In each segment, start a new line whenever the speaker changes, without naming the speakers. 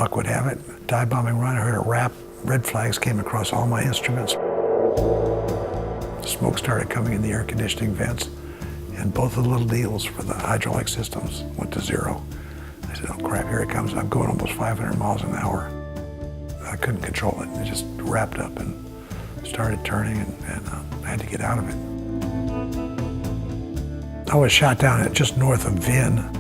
luck would have it, dive bombing run, I heard a rap, red flags came across all my instruments. Smoke started coming in the air conditioning vents, and both of the little deals for the hydraulic systems went to zero. I said, oh crap, here it comes. I'm going almost 500 miles an hour. I couldn't control it. It just wrapped up and started turning, and I had to get out of it. I was shot down at just north of Vinh.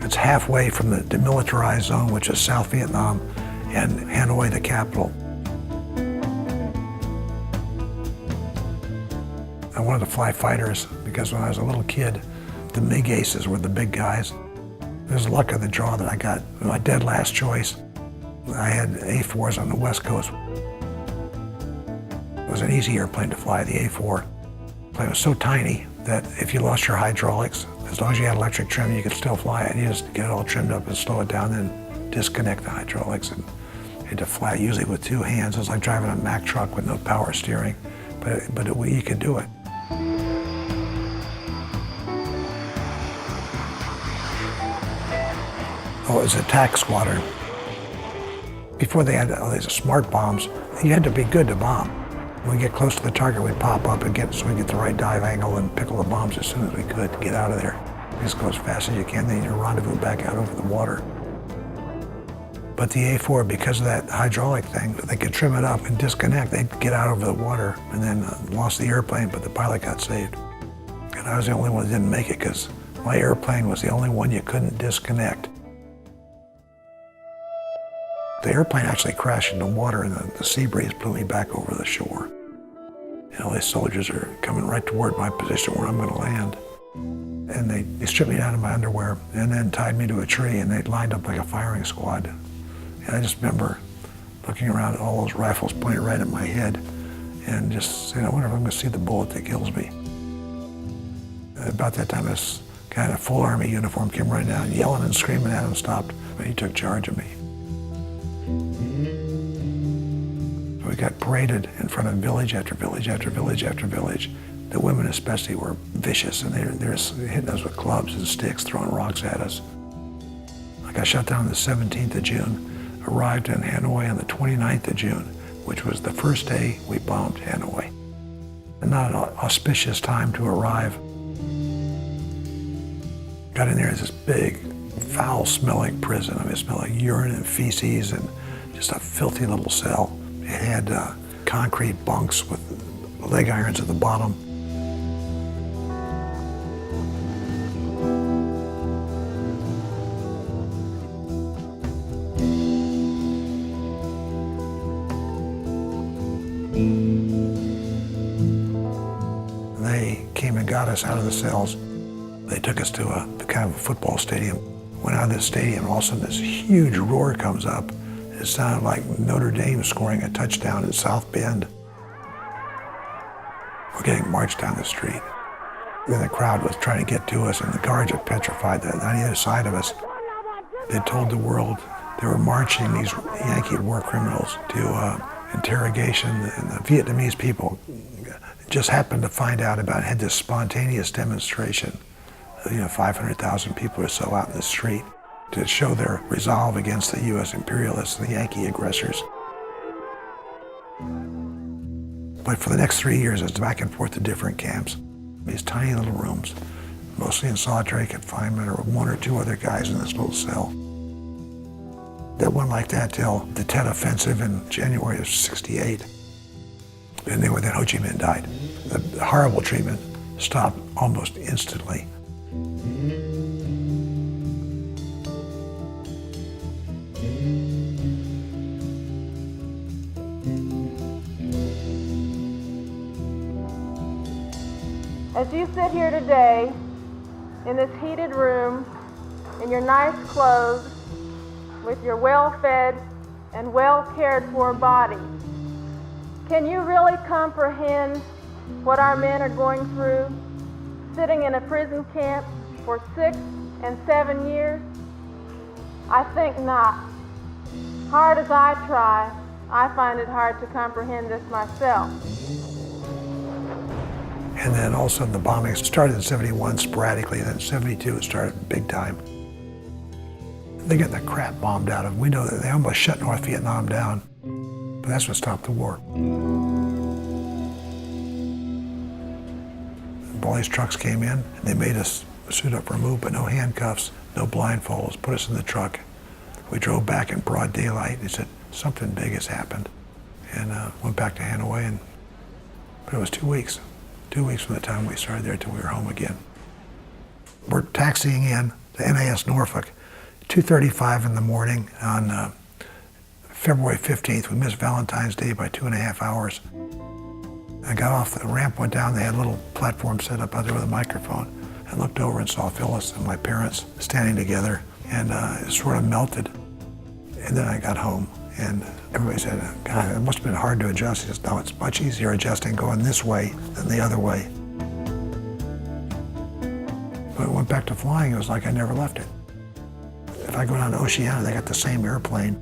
It's halfway from the demilitarized zone, which is South Vietnam, and Hanoi, the capital. I wanted to fly fighters because when I was a little kid, the MiG aces were the big guys. It was luck of the draw that I got my dead last choice. I had A4s on the West Coast. It was an easy airplane to fly, the A4. The plane was so tiny that if you lost your hydraulics, as long as you had electric trim, you could still fly it. You just get it all trimmed up and slow it down, then disconnect the hydraulics and had to fly usually with two hands. It was like driving a Mack truck with no power steering, but you could do it. Oh, it was a attack squadron. Before they had all these smart bombs, you had to be good to bomb. When we get close to the target, we'd pop up and so we get the right dive angle and pickle the bombs as soon as we could to get out of there. Just go as fast as you can, then you rendezvous back out over the water. But the A4, because of that hydraulic thing, they could trim it up and disconnect. They'd get out over the water and then lost the airplane, but the pilot got saved. And I was the only one that didn't make it because my airplane was the only one you couldn't disconnect. The airplane actually crashed into water and the sea breeze blew me back over the shore. And all these soldiers are coming right toward my position where I'm going to land. And they stripped me down to my underwear and then tied me to a tree, and they lined up like a firing squad. And I just remember looking around at all those rifles pointed right at my head and just saying, I wonder if I'm going to see the bullet that kills me. And about that time, this guy in a full army uniform came running down, yelling and screaming at him, stopped, and he took charge of me. We got paraded in front of village after village after village after village. The women especially were vicious, and they were hitting us with clubs and sticks, throwing rocks at us. I got shot down on the 17th of June, arrived in Hanoi on the 29th of June, which was the first day we bombed Hanoi. And not an auspicious time to arrive. Got in there as this big, foul-smelling prison. I mean, it smelled like urine and feces and just a filthy little cell. It had concrete bunks with leg irons at the bottom. They came and got us out of the cells. They took us to a kind of a football stadium. Went out of this stadium, and all of a sudden this huge roar comes up. It sounded like Notre Dame scoring a touchdown in South Bend. We're getting marched down the street. And the crowd was trying to get to us, and the guards were petrified that on either side of us. They told the world they were marching these Yankee war criminals to interrogation, and the Vietnamese people just happened to find out about it, had this spontaneous demonstration. 500,000 people or so out in the street to show their resolve against the U.S. imperialists and the Yankee aggressors. But for the next 3 years, I was back and forth to different camps. These tiny little rooms, mostly in solitary confinement, or one or two other guys in this little cell. That went like that till the Tet Offensive in January of '68. And then Ho Chi Minh died. The horrible treatment stopped almost instantly.
As you sit here today, in this heated room, in your nice clothes, with your well-fed and well-cared-for body, can you really comprehend what our men are going through, sitting in a prison camp for 6 and 7 years? I think not. Hard as I try, I find it hard to comprehend this myself.
And then all of a sudden the bombing started in '71 sporadically, and then in '72 it started big time. They got the crap bombed out of them. We know that they almost shut North Vietnam down, but that's what stopped the war. Boys' trucks came in, and they made us suit up for a move, but no handcuffs, no blindfolds, put us in the truck. We drove back in broad daylight. They said, something big has happened. And went back to Hanoi, but it was 2 weeks. 2 weeks from the time we started there till we were home again. We're taxiing in to NAS Norfolk, 2:35 in the morning on February 15th. We missed Valentine's Day by 2.5 hours. I got off the ramp, went down, they had a little platform set up out there with a microphone. I looked over and saw Phyllis and my parents standing together, and it sort of melted. And then I got home, and everybody said, God, it must have been hard to adjust. He says, no, it's much easier adjusting going this way than the other way. When I went back to flying, it was like I never left it. If I go down to Oceania, they got the same airplane.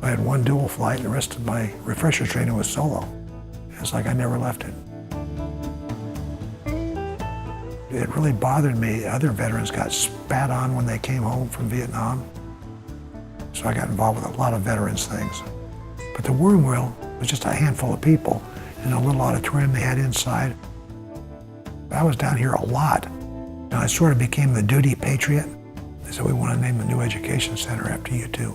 I had one dual flight, and the rest of my refresher training was solo. It's like I never left it. It really bothered me. Other veterans got spat on when they came home from Vietnam. So I got involved with a lot of veterans things. But the Worm Wheel was just a handful of people in a little auditorium they had inside. I was down here a lot. And I sort of became the duty patriot. They said, we want to name the new education center after you too.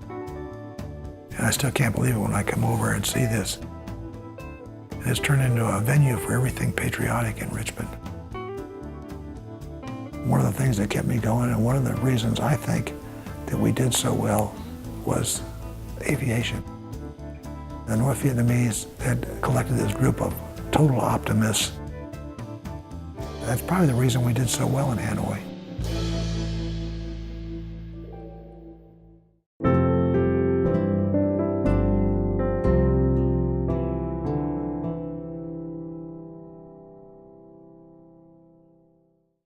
And I still can't believe it when I come over and see this. And it's turned into a venue for everything patriotic in Richmond. One of the things that kept me going, and one of the reasons I think that we did so well, was aviation. The North Vietnamese had collected this group of total optimists. That's probably the reason we did so well in Hanoi.